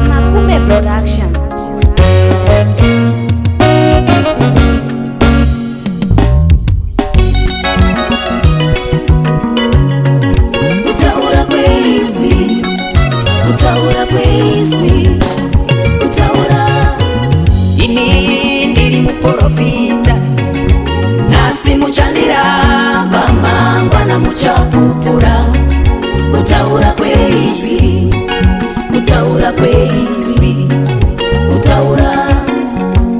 Makumbe Production. Utaura kwezwi, utaura kwezwi, utaura. Ini ndiri muprofita, nasi muchandiramba mangwana muchapupura. Utaura kwezwi, utaura kwezwi, utaura.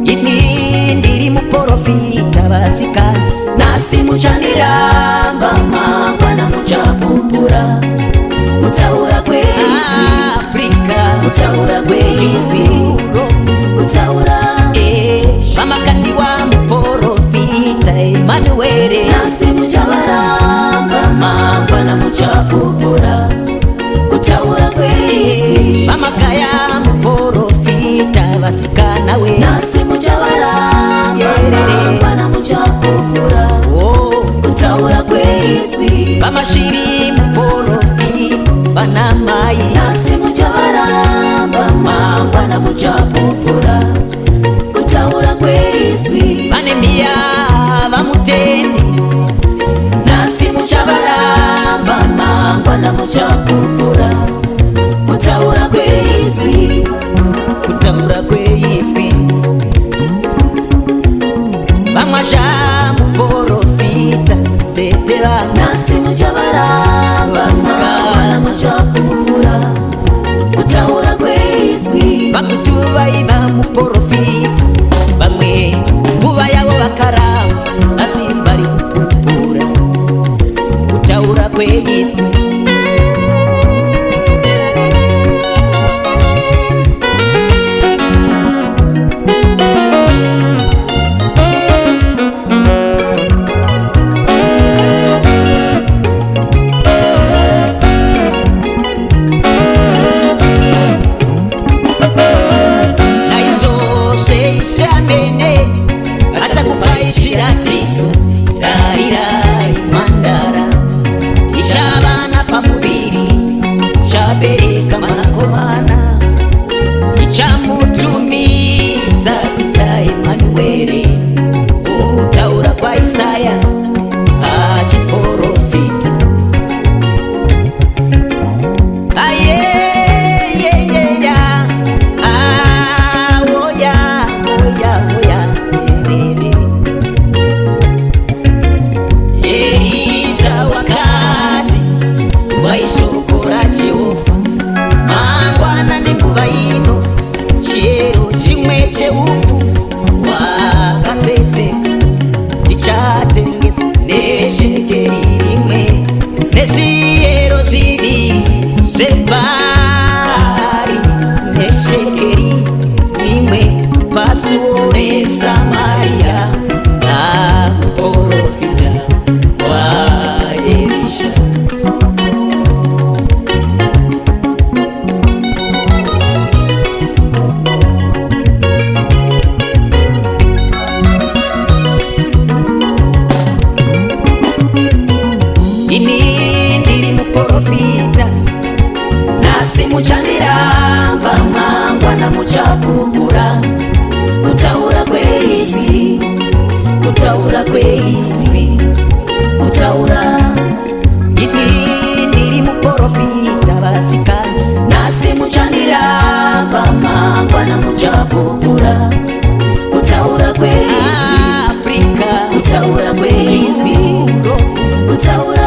Ini ndiri muprofita vasikana, nasi muchandiramba mangwana muchapupura. Utaura kwezwi, Afrika, utaura kwezwi, utaura. Vamakandi wa muprofita Emmanuel, nasi muchavaramba mangwana muchapupura. Utaura kwezwi, vamakaya muprofita vasikana we, nasi muchavaramba mangwana muchapupura. Utaura kwezwi, vamashiri muprofita vanamai, nasi muchavaramba mangwana muchapupura. Utaura kwezwi, vanemia vamutendi, nasi muchavaramba mangwana muchapupura. Utaura kwezwi, utaura kwezwi, vamwasha muprofita tetera, nasi muchavaramba mangwana muchapupura. Utaura kwezwi, vakutuva iva muprofita, vamwe nguva yavo vakaramba asi vari kupupura. Utaura kwezwi, ini ndiri muprofita, nasi muchandiramba mangwana muchapupura. Utaura kwezwi, utaura kwezwi, utaura. Ini ndiri muprofita vasikana, nasi muchandiramba mangwana muchapupura. Utaura kwezwi, Afrika, utaura kwezwi, utaura.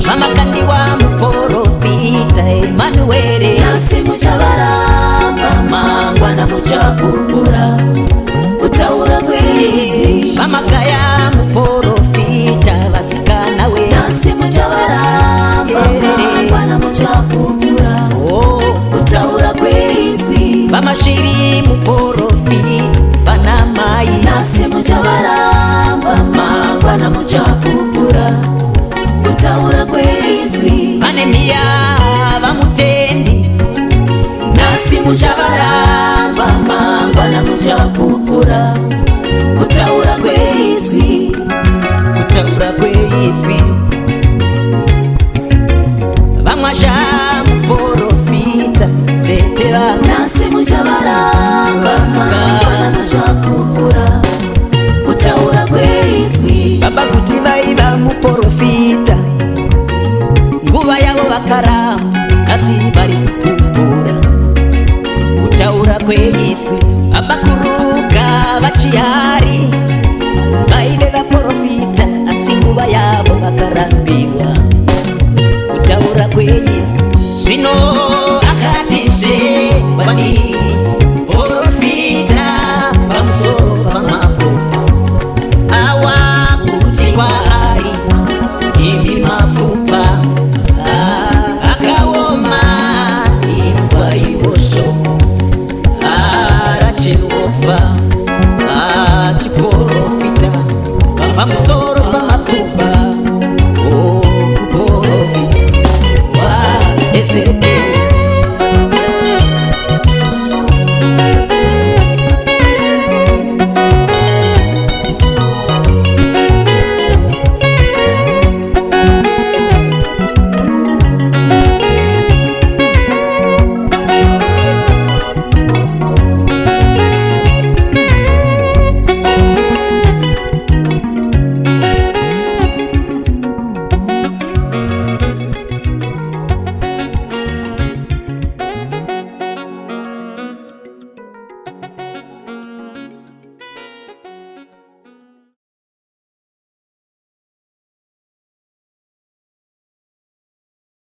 Vamakandi wa muprofita Emmanuel, nasi muchavaramba mangwana muchapupura. Utaura kwezwi, vamakaya muprofita vasikana we, nasi muchavaramba mangwana muchapupura. Utaura kwezwi, vamashiri muprofita vanamai, nasi muchavaramba mangwana muchapupura. Utaura kwezwi, vanemia vamutendi, nasi muchavaramba mangwana muchapupura. Utaura kwezwi, utaura kwezwi, majambo porofita tetera nasi muchabaramba mangwana muchapupura kutaura kweizwi baba kuti vaiva muporofita nguva yavo vakaramba asi vari kupupura kutaura kweizwi baba kuruka vachihari vaive vaporofita asi nguva yavo vakarambiwa kutaura kweizwi